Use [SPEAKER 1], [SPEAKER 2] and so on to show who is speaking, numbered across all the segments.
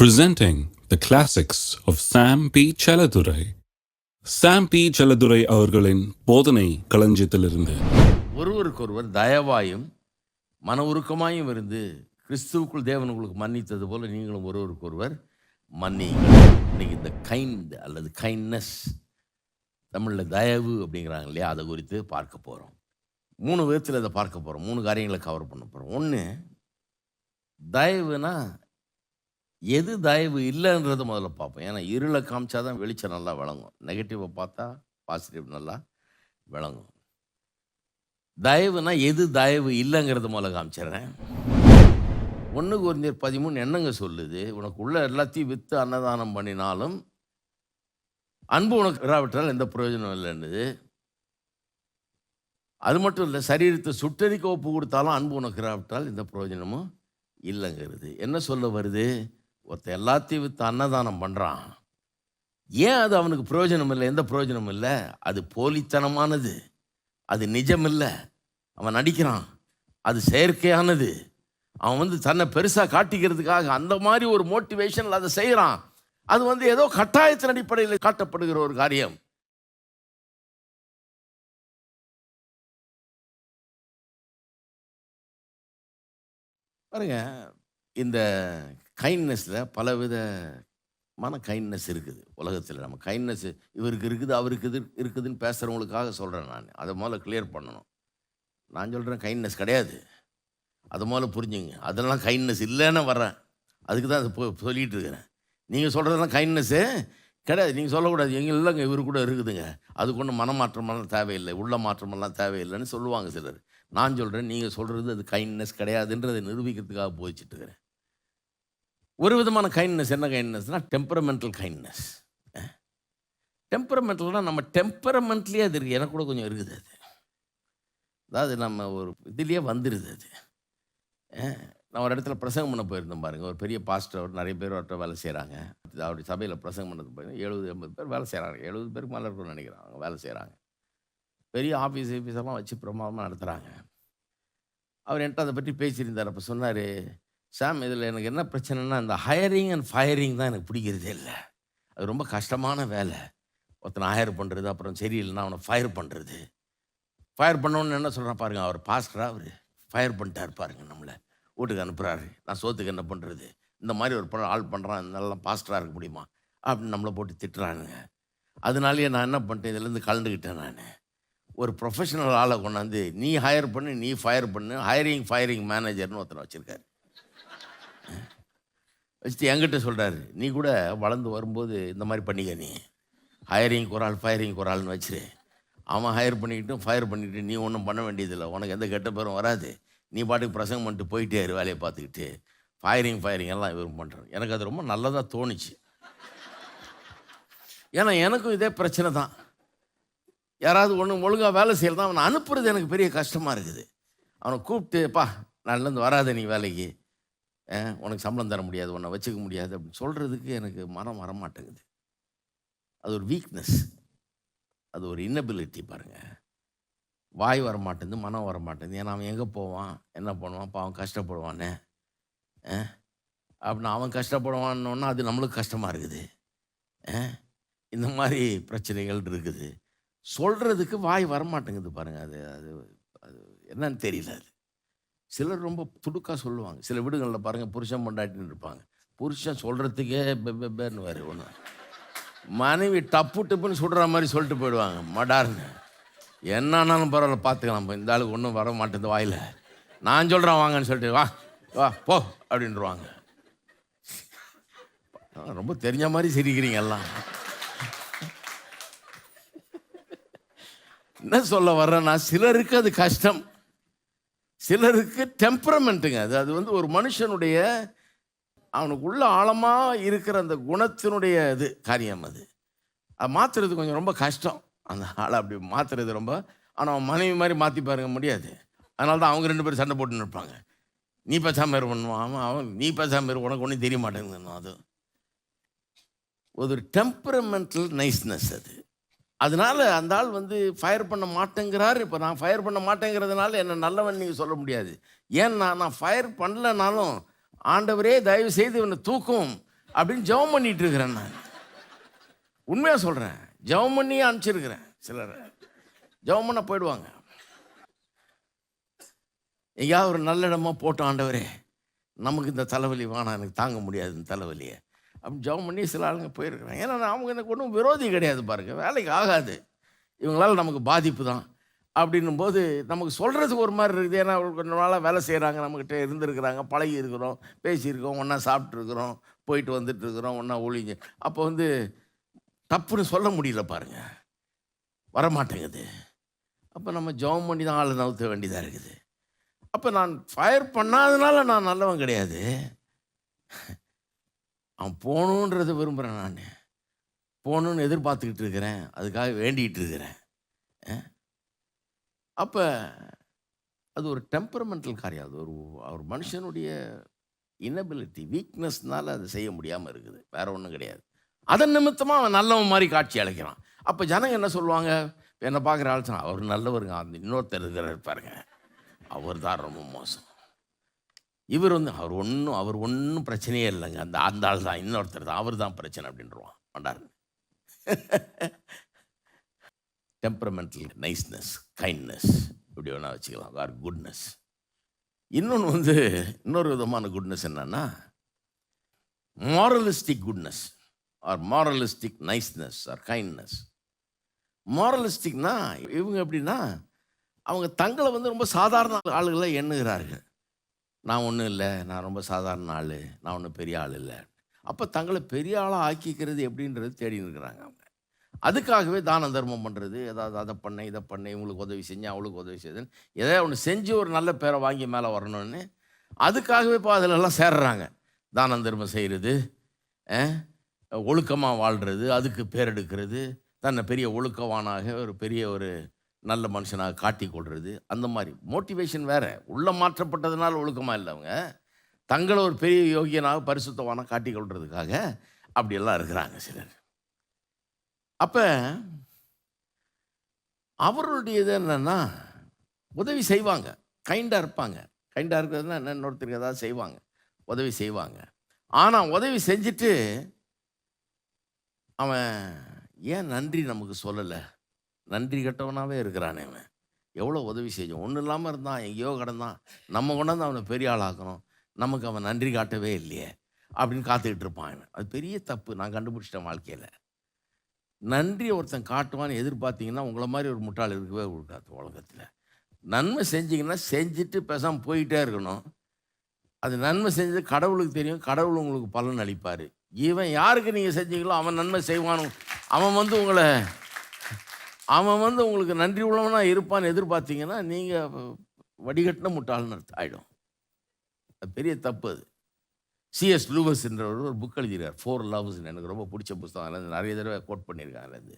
[SPEAKER 1] Presenting the classics of Sam P. Chaladurai. Sam P. Chaladurai அவர்களின் போதனை களஞ்சியத்திலிருந்து
[SPEAKER 2] ஒருவருக்கொருவர் தயவாயும் மன உருக்கமாயும் இருந்து கிறிஸ்துவுக்குள் தேவன் உங்களுக்கு மன்னித்தது போல நீங்களும் ஒருவருக்கொருவர் மன்னியுங்கள். இன்னைக்கு இந்த கைண்ட் அல்லது கைண்ட்னஸ், தமிழில் தயவு அப்படிங்கிறாங்க இல்லையா, அதை குறித்து பார்க்க போகிறோம். 3 விதத்தில் இதை பார்க்க போகிறோம். 3 காரியங்களை கவர் பண்ண போகிறோம். ஒன்று, தயவுனா எது தயவு இல்லைன்றதை முதல்ல பார்ப்போம். ஏன்னா இருளை காமிச்சா தான் வெளிச்சம் நல்லா விளங்கும். நெகட்டிவை பார்த்தா பாசிட்டிவ் நல்லா விளங்கும். தயவுனா எது தயவு இல்லைங்கிறத முதல்ல காமிச்சிடுறேன். 1 கொரிந்தியர் 13 என்னங்க சொல்லுது? உனக்கு உள்ள எல்லாத்தையும் விற்று அன்னதானம் பண்ணினாலும் அன்பு உனக்கு இராவிட்டால் எந்த பிரயோஜனம் இல்லைன்னுது. அது மட்டும் இல்லை, சரீரத்தை சுட்டரிக்க ஒப்பு கொடுத்தாலும் அன்பு உனக்கு இராவிட்டால் எந்த பிரயோஜனமும் இல்லைங்கிறது. என்ன சொல்ல வருது? ஒருத்தர் எல்லாத்தையும் விற்று அன்னதானம் பண்ணுறான், ஏன் அது அவனுக்கு பிரயோஜனம் இல்லை? எந்த பிரயோஜனமும் இல்லை. அது போலித்தனமானது, அது நிஜம் இல்லை, அவன் நடிக்கிறான், அது செயற்கையானது. அவன் தன்னை பெருசாக காட்டிக்கிறதுக்காக அந்த மாதிரி ஒரு மோட்டிவேஷனில் அதை செய்கிறான். அது ஏதோ கட்டாயத்தின் அடிப்படையில் காட்டப்படுகிற ஒரு காரியம். பாருங்க, இந்த கைண்ட்னஸில் பலவிதமான கைண்ட்னஸ் இருக்குது உலகத்தில். நம்ம கைண்ட்னஸ் இவருக்கு இருக்குது அவருக்கு இருக்குதுன்னு பேசுகிறவங்களுக்காக சொல்கிறேன். நான் அதை முதல்ல கிளியர் பண்ணணும். நான் சொல்கிறேன் கைண்ட்னஸ் கிடையாது, அதை முதல்ல புரிஞ்சுங்க. அதெல்லாம் கைண்ட்னஸ் இல்லைன்னு வர்றேன், அதுக்கு தான் அதை சொல்லிகிட்டு இருக்கிறேன். நீங்கள் சொல்கிறதெல்லாம் கைண்ட்னஸ்ஸு கிடையாது. நீங்கள் சொல்லக்கூடாது எங்கே இல்லைங்க இவரு கூட இருக்குதுங்க, அதுக்கு ஒன்றும் மனமாற்றமெல்லாம் தேவையில்லை, உள்ள மாற்றமெல்லாம் தேவையில்லைன்னு சொல்லுவாங்க சிலர். நான் சொல்கிறேன் நீங்கள் சொல்கிறது அது கைண்ட்னஸ் கிடையாதுன்றதை நிரூபிக்கிறதுக்காக போயிச்சிட்டு இருக்கிறேன். ஒரு விதமான கைண்ட்னஸ். என்ன கைண்ட்னஸ்னால் டெம்பரமெண்டல் கைண்ட்னஸ். டெம்பரமெண்டல்னால் நம்ம டெம்பரமெண்ட்லேயே அது இருக்குது. எனக்கு கூட கொஞ்சம் இருக்குது அது. அதாவது நம்ம ஒரு இதுலேயே வந்துடுது அது. நான் ஒரு இடத்துல பிரசங்கம் பண்ண போயிருந்தேன் பாருங்கள். ஒரு பெரிய பாஸ்டர், அவர் நிறைய பேர் அவர்கிட்ட வேலை செய்கிறாங்க. அவருடைய சபையில் பிரசங்கம் பண்ணது போய் 70-80 பேர் வேலை செய்கிறாங்க. 70 பேருக்கு மேலே இருக்கும்னு நினைக்கிறாங்க. அவங்க வேலை செய்கிறாங்க. பெரிய ஆஃபீஸெல்லாம் வச்சு பிரமாதமாக நடத்துகிறாங்க. அவர் என்கிட்ட அதை பற்றி பேசியிருந்தார். அப்போ சொன்னார், சாம், இதில் எனக்கு என்ன பிரச்சனைனா இந்த ஹையரிங் அண்ட் ஃபயரிங் தான் எனக்கு பிடிக்கிறதே இல்லை. அது ரொம்ப கஷ்டமான வேலை. ஒருத்தனை ஹையர் பண்ணுறது, அப்புறம் சரியில்லைன்னா அவனை ஃபயர் பண்ணுறது. ஃபயர் பண்ணோன்னு என்ன சொல்கிறான் பாருங்கள், அவர் பாஸ்டராக அவர் ஃபயர் பண்ணிட்டார் பாருங்கள், நம்மளை வீட்டுக்கு அனுப்புகிறாரு. நான் சோத்துக்கு என்ன பண்ணுறது, இந்த மாதிரி ஒரு ஆள் பண்ணுறான், நல்லா பாஸ்டராக இருக்க முடியுமா அப்படின்னு நம்மளை போட்டு திட்டுறானுங்க. அதனாலேயே நான் என்ன பண்ணிட்டேன், இதுலேருந்து கலந்துக்கிட்டேன். நான் ஒரு ப்ரொஃபஷனல் ஆளை கொண்டாந்து நீ ஹையர் பண்ணு, நீ ஃபயர் பண்ணு, ஹையரிங் ஃபயரிங் மேனேஜர்னு ஒருத்தனை வச்சுருக்காரு. வச்சுட்டு என்கிட்ட சொல்கிறாரு, நீ கூட வளர்ந்து வரும்போது இந்த மாதிரி பண்ணிக்க, நீ ஹையரிங் ஒரு ஆள் ஃபயரிங் ஒரு ஆள்னு வச்சுரு. அவன் ஹையர் பண்ணிக்கிட்டும் ஃபயர் பண்ணிக்கிட்டு நீ ஒன்றும் பண்ண வேண்டியதில்லை, உனக்கு எந்த கெட்ட பேரும் வராது. நீ பாட்டுக்கு பிரசங்கம் பண்ணிட்டு போயிட்டே இரு, வேலையை பார்த்துக்கிட்டு. ஃபயரிங் எல்லாம் இவரும் பண்ணுறேன். எனக்கு அது ரொம்ப நல்லதாக தோணுச்சு. ஏன்னா எனக்கும் இதே பிரச்சனை தான். யாராவது ஒன்று ஒழுங்காக வேலை செய்யலாம், அவனை அனுப்புறது எனக்கு பெரிய கஷ்டமாக இருக்குது. அவனை கூப்பிட்டு, பா நாளிலேருந்து வராத நீ வேலைக்கு, உனக்கு சம்பளம் தர முடியாது, உன்னை வச்சுக்க முடியாது அப்படின்னு சொல்கிறதுக்கு எனக்கு மனம் வரமாட்டேங்குது. அது ஒரு வீக்னஸ், அது ஒரு இன்னபிலிட்டி. பாருங்கள், வாய் வரமாட்டேங்குது, மனம் வரமாட்டேங்குது. ஏன்னா அவன் எங்கே போவான், என்ன பண்ணுவான், இப்போ அவன் கஷ்டப்படுவானே அப்படின்னு. அவன் கஷ்டப்படுவான்னு அது நம்மளுக்கு கஷ்டமாக இருக்குது. இந்த மாதிரி பிரச்சனைகள் இருக்குது. சொல்கிறதுக்கு வாய் வரமாட்டேங்குது பாருங்கள். அது அது அது என்னன்னு தெரியல. அது சிலர் ரொம்ப துடுக்காக சொல்லுவாங்க. சில வீடுகளில் பாருங்கள், புருஷன் பொண்டாட்டின்னு இருப்பாங்க. புருஷன் சொல்கிறதுக்கே பென்னு வேறு ஒன்று, மனைவி டப்பு டப்புன்னு சுடுற மாதிரி சொல்லிட்டு போயிடுவாங்க. மடார்னு என்னானாலும் பரவாயில்ல பார்த்துக்கலாம், இந்த ஆளுக்கு ஒன்றும் வர மாட்டேங்குது வாயில், நான் சொல்கிறேன் வாங்கன்னு சொல்லிட்டு வா வா போ அப்படின்ட்டுருவாங்க. ரொம்ப தெரிஞ்ச மாதிரி சிரிக்கிறீங்க எல்லாம். என்ன சொல்ல வர்றேன்னா, சிலருக்கு அது கஷ்டம், சிலருக்கு டெம்பரமெண்ட்டுங்க. அது ஒரு மனுஷனுடைய அவனுக்குள்ள ஆழமாக இருக்கிற அந்த குணத்தினுடைய இது காரியம். அது மாற்றுறது கொஞ்சம் ரொம்ப கஷ்டம். அந்த ஆளை அப்படி மாற்றுறது ரொம்ப. ஆனால் அவன் மனைவி மாதிரி மாற்றி பாருங்க முடியாது. அதனால தான் அவங்க 2 பேரும் சண்டை போட்டுன்னு இருப்பாங்க. நீ பேசாமல் இரு பண்ணுவான், அவன் நீ பேசாமல் இரு, உனக்கு ஒன்றும் தெரிய மாட்டேங்குது. அது ஒரு டெம்பரமெண்டல் நைஸ்னஸ். அது அதனால் அந்த ஆள் ஃபயர் பண்ண மாட்டேங்கிறார். இப்போ நான் ஃபயர் பண்ண மாட்டேங்கிறதுனால என்ன நல்லவன் நீங்கள் சொல்ல முடியாது. ஏன்னா நான் ஃபயர் பண்ணலனாலும் ஆண்டவரே தயவு செய்து இவனை தூக்கும் அப்படின்னு ஜெபம் பண்ணிட்டு இருக்கிறேன். நான் உண்மையாக சொல்கிறேன், ஜெபம் பண்ணியே அனுப்பிச்சிருக்கிறேன். சிலர் ஜெபம் பண்ண போயிடுவாங்க. எங்கேயாவது ஒரு நல்ல இடமா போட்டோம், ஆண்டவரே நமக்கு இந்த தலைவலி வேணாம், எனக்கு தாங்க முடியாது இந்த தலைவலியை அப்படின்னு ஜெபம் பண்ணி சில ஆளுங்க போயிருக்கிறேன். ஏன்னா அவங்க எனக்கு ஒன்றும் விரோதி கிடையாது பாருங்க, வேலைக்கு ஆகாது, இவங்களால் நமக்கு பாதிப்பு தான் அப்படின்னும் போது நமக்கு சொல்கிறதுக்கு ஒரு மாதிரி இருக்குது. ஏன்னா அவங்களுக்கு கொஞ்ச நாளாக வேலை செய்கிறாங்க, நம்மக்கிட்ட இருந்திருக்கிறாங்க, பழகி இருக்கிறோம், பேசியிருக்கோம், ஒன்றா சாப்பிட்ருக்குறோம், போயிட்டு வந்துட்டு இருக்கிறோம், ஒன்றா ஒழிஞ்சு. அப்போ வந்து தப்புன்னு சொல்ல முடியல பாருங்க, வரமாட்டேங்குது. அப்போ நம்ம ஜெபம் பண்ணி தான் ஆளை நவுத்த வேண்டியதாக இருக்குது. அப்போ நான் ஃபயர் பண்ணாதனால நான் நல்லவன் கிடையாது, அவன் போகணுன்றதை விரும்புகிறேன், நான் போகணுன்னு எதிர்பார்த்துக்கிட்டு இருக்கிறேன், அதுக்காக வேண்டிகிட்டு இருக்கிறேன். அப்போ அது ஒரு டெம்பரமெண்டல் காரியம், அது ஒரு மனுஷனுடைய இன்னபிலிட்டி, வீக்னஸ்னால அது செய்ய முடியாமல் இருக்குது, வேற ஒன்றும் கிடையாது. அதன் நிமித்தமாக அவன் நல்லவன் மாதிரி காட்சி அளிக்கிறான். அப்போ ஜனங்க என்ன சொல்லுவாங்க, என்னை பார்க்குற ஆள் சொன்னா, அவர் நல்லவருங்க, அந்த இன்னொருத்தர் இருக்கிறார் பாருங்க, அவர் தான் ரொம்ப மோசம், இவர் வந்து அவர் ஒன்றும் பிரச்சனையே இல்லைங்க, அந்த ஆள் தான், இன்னொருத்தர் தான், அவர் தான் பிரச்சனை அப்படின்றான் மாட்டாரு. டெம்பரமெண்டல் நைஸ்னஸ், கைண்ட்னஸ் இப்படி வேணா வச்சுக்கலாம், ஆர் குட்னஸ். இன்னொன்று வந்து இன்னொரு விதமான குட்னஸ் என்னன்னா moralistic goodness R moralistic நைஸ்னஸ் R kindness. மாரலிஸ்டிக்னா இவங்க எப்படின்னா அவங்க தங்களை வந்து ரொம்ப சாதாரண ஆளுகளை எண்ணுகிறார்கள். நான் ஒன்றும் இல்லை, நான் ரொம்ப சாதாரண ஆள், நான் ஒன்றும் பெரிய ஆள் இல்லை. அப்போ தங்களை பெரிய ஆளாக ஆக்கிக்கிறது எப்படின்றது தேடி இருக்கிறாங்க அவங்க. அதுக்காகவே தான தர்மம் பண்ணுறது, ஏதாவது அதை பண்ண இதை பண்ண, இவங்களுக்கு உதவி செஞ்சேன் அவளுக்கு உதவி செய்தேன்னு எதாவது ஒன்று செஞ்சு ஒரு நல்ல பேரை வாங்கி மேலே வரணும்னு அதுக்காகவே இப்போ அதிலெல்லாம் சேர்றாங்க. தானம் தர்மம் செய்கிறது, ஒழுக்கமாக வாழ்கிறது, அதுக்கு பேர் எடுக்கிறது, தன்னை பெரிய ஒழுக்கவானாக ஒரு பெரிய ஒரு நல்ல மனுஷனாக காட்டி கொள்வது, அந்த மாதிரி மோட்டிவேஷன் வேறு. உள்ள மாற்றப்பட்டதுனால ஒழுக்கமாக இல்லை, அவங்க தங்களை ஒரு பெரிய யோகியனாக பரிசுத்தவானாக காட்டி கொள்றதுக்காக அப்படியெல்லாம் இருக்கிறாங்க சிலர். அப்போ அவர்களுடைய இது என்னன்னா உதவி செய்வாங்க, கைண்டாக இருப்பாங்க. கைண்டாக இருக்கிறதுனா என்ன, இன்னொருத்தருக்கு ஏதாவது செய்வாங்க, உதவி செய்வாங்க. ஆனால் உதவி செஞ்சுட்டு அவன் ஏன் நன்றி நமக்கு சொல்லலை, நன்றி கட்டவனாகவே இருக்கிறானே, அவன் எவ்வளோ உதவி செஞ்சோம், ஒன்றும் இல்லாமல் இருந்தான், எங்கேயோ கிடந்தான், நம்ம கொண்டாந்து அவனை பெரிய ஆளாக்கணும், நமக்கு அவன் நன்றி காட்டவே இல்லையே அப்படின்னு காத்துக்கிட்டு இருப்பான். அது பெரிய தப்பு, நான் கண்டுபிடிச்சிட்டேன் வாழ்க்கையில். நன்றி ஒருத்தன் காட்டுவான்னு எதிர்பார்த்தீங்கன்னா உங்களை மாதிரி ஒரு முட்டாள் இருக்கவே இருக்காது உலகத்தில். நன்மை செஞ்சிங்கன்னா செஞ்சுட்டு பேசாமல் போயிட்டே இருக்கணும். அது நன்மை செஞ்சது கடவுளுக்கு தெரியும், கடவுள் உங்களுக்கு பலன் அளிப்பார். இவன் யாருக்கு நீங்கள் செஞ்சீங்களோ அவன் நன்மை செய்வானு, அவன் வந்து உங்களுக்கு நன்றி உள்ளவனாக இருப்பான்னு எதிர்பார்த்தீங்கன்னா நீங்கள் வடிகட்டின முட்டாள்னு ஆகிடும். அது பெரிய தப்பு. அது C.S. லூவஸ் என்றவர் ஒரு புக் எழுதியிருக்கார், 4 Loves. எனக்கு ரொம்ப பிடிச்ச புத்தகம், அதில் நிறைய தடவை கோட் பண்ணியிருக்காங்க. அது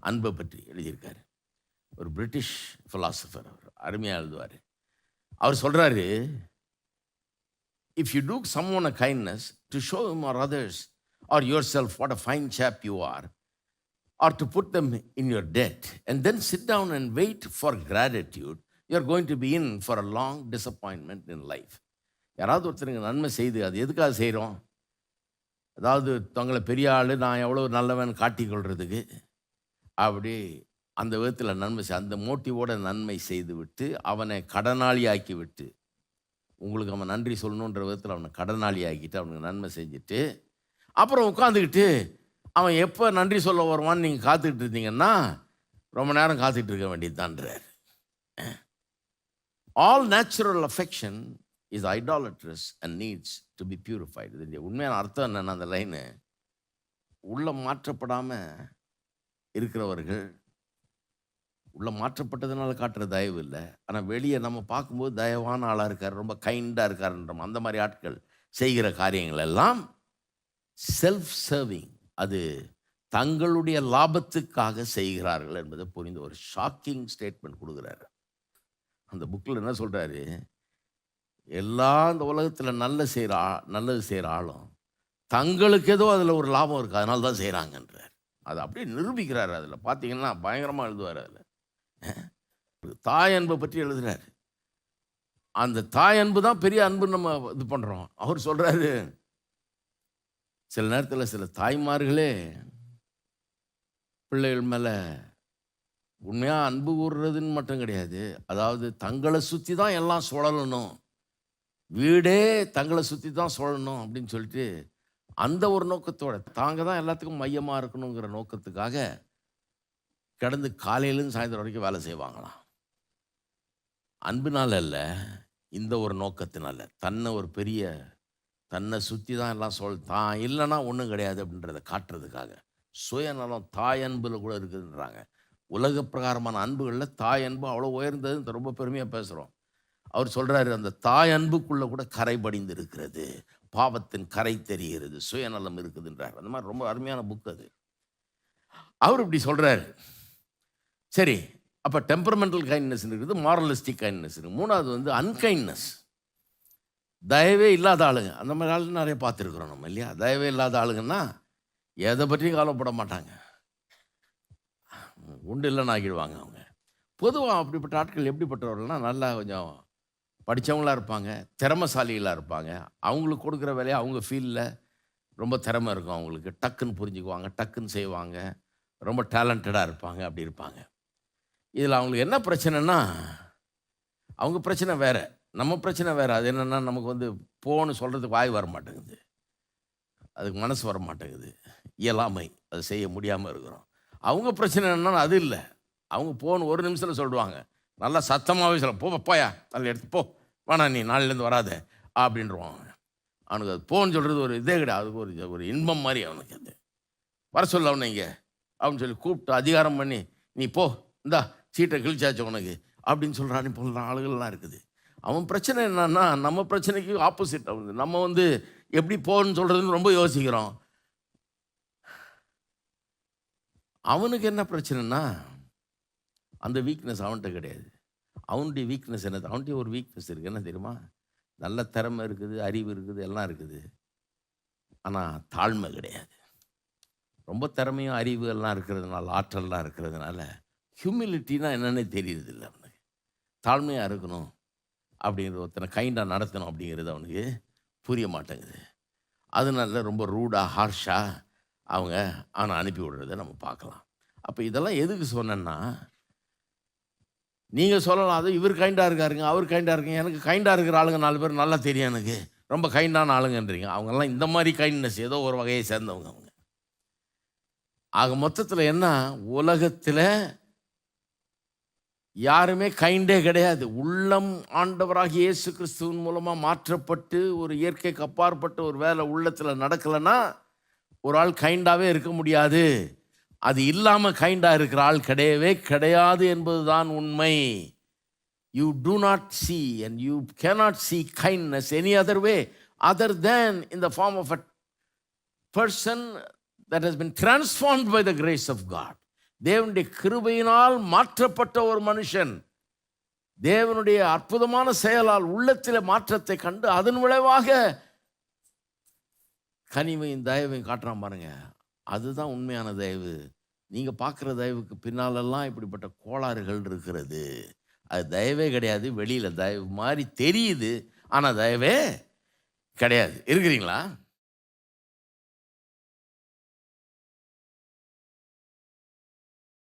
[SPEAKER 2] அன்பை பற்றி எழுதியிருக்காரு. ஒரு பிரிட்டிஷ் ஃபிலாசபர், அவர் அருமையாக எழுதுவார். அவர் சொல்கிறாரு, if you do someone a kindness to show him or others or yourself what a fine chap you are, or to put them in your debt and then sit down and wait for gratitude, you're going to be in for a long disappointment in life. யாராவது ஒருத்தருக்கு நன்மை செய்து, அது எதுக்காக செய்கிறோம், அதாவது தங்களை பெரிய ஆள், நான் எவ்வளோ நல்லவன் காட்டிக்கொள்றதுக்கு, அப்படி அந்த விதத்தில் நன்மை அந்த மோட்டிவோட நன்மை செய்து விட்டு அவனை கடனாளி ஆக்கி விட்டு, உங்களுக்கு அவன் நன்றி சொல்லணுன்ற விதத்தில் அவனை கடனாளி ஆக்கிட்டு அவனுக்கு நன்மை செஞ்சுட்டு அப்புறம் உட்காந்துக்கிட்டு அவன் எப்போ நன்றி சொல்ல வருவான்னு நீங்கள் காத்துக்கிட்டு இருந்தீங்கன்னா ரொம்ப நேரம் காத்துக்கிட்டு இருக்க வேண்டியதுதான்றார். All natural affection is idolatrous and needs to be purified. இது உண்மையான அர்த்தம் என்னென்னா, அந்த லைனு உள்ள மாற்றப்படாமல் இருக்கிறவர்கள், உள்ள மாற்றப்பட்டதுனால காட்டுற தயவு இல்லை, ஆனால் வெளியே நம்ம பார்க்கும்போது தயவான ஆளாக இருக்கார், ரொம்ப கைண்டாக இருக்காருன்றோம். அந்த மாதிரி ஆட்கள் செய்கிற காரியங்கள் எல்லாம் செல்ஃப் சர்விங், அது தங்களுடைய லாபத்துக்காக செய்கிறார்கள் என்பதை புரிந்து ஒரு ஷாக்கிங் ஸ்டேட்மெண்ட் கொடுக்குறாரு. அந்த புக்கில் என்ன சொல்கிறாரு, எல்லா இந்த உலகத்தில் நல்லது செய்கிற ஆளும் தங்களுக்கு ஏதோ அதில் ஒரு லாபம் இருக்குது, அதனால தான் செய்கிறாங்கன்றார். அதை அப்படியே நிரூபிக்கிறார். அதில் பார்த்தீங்கன்னா பயங்கரமாக எழுதுவார். அதில் தாய் அன்பை பற்றி எழுதுகிறார். அந்த தாய் அன்பு தான் பெரிய அன்பு நம்ம இது பண்ணுறோம். அவர் சொல்கிறாரு, சில நேரத்தில் சில தாய்மார்களே பிள்ளைகள் மேலே உண்மையாக அன்பு கூறுறதுன்னு மட்டும் கிடையாது, அதாவது தங்களை சுற்றி தான் எல்லாம் சுழலணும், வீடே தங்களை சுற்றி தான் சுழலணும் அப்படின்னு சொல்லிட்டு அந்த ஒரு நோக்கத்தோட தாங்க தான் எல்லாத்துக்கும் மையமாக இருக்கணுங்கிற நோக்கத்துக்காக கிடந்து காலையிலேருந்து சாயந்தரம் வரைக்கும் வேலை செய்வாங்களாம். அன்புனால அல்ல, இந்த ஒரு நோக்கத்தினால தன்னை சுற்றி தான் எல்லாம் தான் இல்லைன்னா ஒன்றும் கிடையாது அப்படின்றத காட்டுறதுக்காக சுயநலம் தாய் அன்பில் கூட இருக்குதுன்றாங்க. உலக பிரகாரமான அன்புகளில் தாய் அன்பு அவ்வளோ உயர்ந்ததுன்னு ரொம்ப பெருமையாக பேசுகிறோம். அவர் சொல்கிறாரு, அந்த தாய் அன்புக்குள்ளே கூட கரை படிந்து இருக்கிறது, பாவத்தின் கரை தெரிகிறது, சுயநலம் இருக்குதுன்றார். அந்த மாதிரி ரொம்ப அருமையான புக் அது. அவர் இப்படி சொல்கிறாரு. சரி, அப்போ டெம்பரமெண்டல் கைண்ட்னஸ் இருக்குது, மாரலிஸ்டிக் கைண்ட்னஸ் இருக்குது. மூணாவது வந்து அன்கைண்ட்னஸ், தயவே இல்லாத ஆளுங்க. அந்த மாதிரி ஆளுங்க நிறைய பார்த்துருக்குறோம் நம்ம, இல்லையா? தயவே இல்லாத ஆளுங்கன்னா எதை பற்றியும் கவலைப்பட மாட்டாங்க, உண்டு இல்லைன்னு ஆகிடுவாங்க அவங்க. பொதுவாக அப்படிப்பட்ட ஆட்கள் எப்படிப்பட்டவர்கள்னா நல்லா கொஞ்சம் படித்தவங்களாக இருப்பாங்க, திறமைசாலிகளாக இருப்பாங்க. அவங்களுக்கு கொடுக்குற வேலையை அவங்க ஃபீல்டில் ரொம்ப திறமை இருக்கும், அவங்களுக்கு டக்குன்னு புரிஞ்சுக்குவாங்க, டக்குன்னு செய்வாங்க, ரொம்ப டேலண்டடாக இருப்பாங்க, அப்படி இருப்பாங்க. இதில் அவங்களுக்கு என்ன பிரச்சனைனா, அவங்க பிரச்சனை வேறு, நம்ம பிரச்சனை வேறு. அது என்னென்னா, நமக்கு வந்து போன்னு சொல்கிறதுக்கு வாய் வர மாட்டேங்குது, அதுக்கு மனசு வர மாட்டேங்குது, இயலாமை, அது செய்ய முடியாமல் இருக்கிறோம். அவங்க பிரச்சனை என்னன்னா அது இல்லை, அவங்க போன்னு ஒரு நிமிஷத்தில் சொல்லுவாங்க, நல்லா சத்தமாகவே சொல்ல, போயா நல்லா எடுத்து போ, வேணா நீ நாளிலேருந்து வராத அப்படின்றவாங்க. அவனுக்கு அது போன்னு சொல்கிறது ஒரு இதே கிடையாது, அதுக்கு ஒரு இன்பம் மாதிரி அவனுக்கு. அது வர சொல்ல அவனை இங்கே அப்படின்னு சொல்லி கூப்பிட்டு அதிகாரம் பண்ணி, நீ போ, இந்தா சீட்டை கிழிச்சாச்சு உனக்கு அப்படின்னு சொல்கிறான். இப்போ ஆளுகள்லாம் இருக்குது. அவன் பிரச்சனை என்னன்னா, நம்ம பிரச்சனைக்கு ஆப்போசிட். நம்ம வந்து எப்படி போன்னு சொல்கிறதுன்னு ரொம்ப யோசிக்கிறோம். அவனுக்கு என்ன பிரச்சனைனா, அந்த வீக்னஸ் அவன்கிட்ட கிடையாது. அவனுடைய வீக்னஸ் என்னது? அவன்கிட்ட ஒரு வீக்னஸ் இருக்குது, என்ன தெரியுமா? நல்ல திறமை இருக்குது, அறிவு இருக்குது, எல்லாம் இருக்குது, ஆனால் தாழ்மை கிடையாது. ரொம்ப திறமையும் அறிவு எல்லாம் இருக்கிறதுனால, ஆற்றல்லாம் இருக்கிறதுனால ஹியூமிலிட்டினா என்னன்னே தெரியுது இல்லை அவனுக்கு. தாழ்மையாக இருக்கணும் அப்படிங்கிறது, ஒருத்தனை கைண்டாக நடத்தணும் அப்படிங்கிறது அவனுக்கு புரிய மாட்டேங்குது. அதனால ரொம்ப ரூடாக ஹார்ஷாக அவங்க அவனை அனுப்பி விடுறதை நம்ம பார்க்கலாம். அப்போ இதெல்லாம் எதுக்கு சொன்னேன்னா, நீங்கள் சொல்லலாம், அது இவர் கைண்டாக இருக்காருங்க, அவர் கைண்டாக இருக்குங்க, எனக்கு கைண்டாக இருக்கிற ஆளுங்க 4 பேர் நல்லா தெரியும், எனக்கு ரொம்ப கைண்டான ஆளுங்கன்றீங்க. அவங்கெல்லாம் இந்த மாதிரி கைண்ட்னஸ் ஏதோ ஒரு வகையை சேர்ந்தவங்க அவங்க. ஆக மொத்தத்தில் என்ன, உலகத்தில் யாருமே கைண்டே கிடையாது. உள்ளம் ஆண்டவராகிய இயேசு கிறிஸ்துவின் மூலமாக மாற்றப்பட்டு ஒரு இயற்கைக்கு அப்பாற்பட்ட ஒரு வேலை உள்ளத்தில் நடக்கலைன்னா ஒரு ஆள் கைண்டாகவே இருக்க முடியாது. அது இல்லாமல் கைண்டாக இருக்கிற ஆள் கிடையவே கிடையாது என்பது தான் உண்மை. You do not see and you cannot see kindness any other way other than in the form of a person that has been transformed by the grace of God. தேவனுடைய கிருபையினால் மாற்றப்பட்ட ஒரு மனுஷன் தேவனுடைய அற்புதமான செயலால் உள்ளத்தில் மாற்றத்தை கண்டு அதன் விளைவாக கனிவையும் தயவையும் காட்டுறான் பாருங்க. அதுதான் உண்மையான தயவு. நீங்கள் பார்க்குற தயவுக்கு பின்னாலெல்லாம் இப்படிப்பட்ட கோளாறுகள் இருக்கிறது. அது தயவே கிடையாது, வெளியில் தயவு மாதிரி தெரியுது, ஆனால் தயவே கிடையாது. இருக்கிறீங்களா?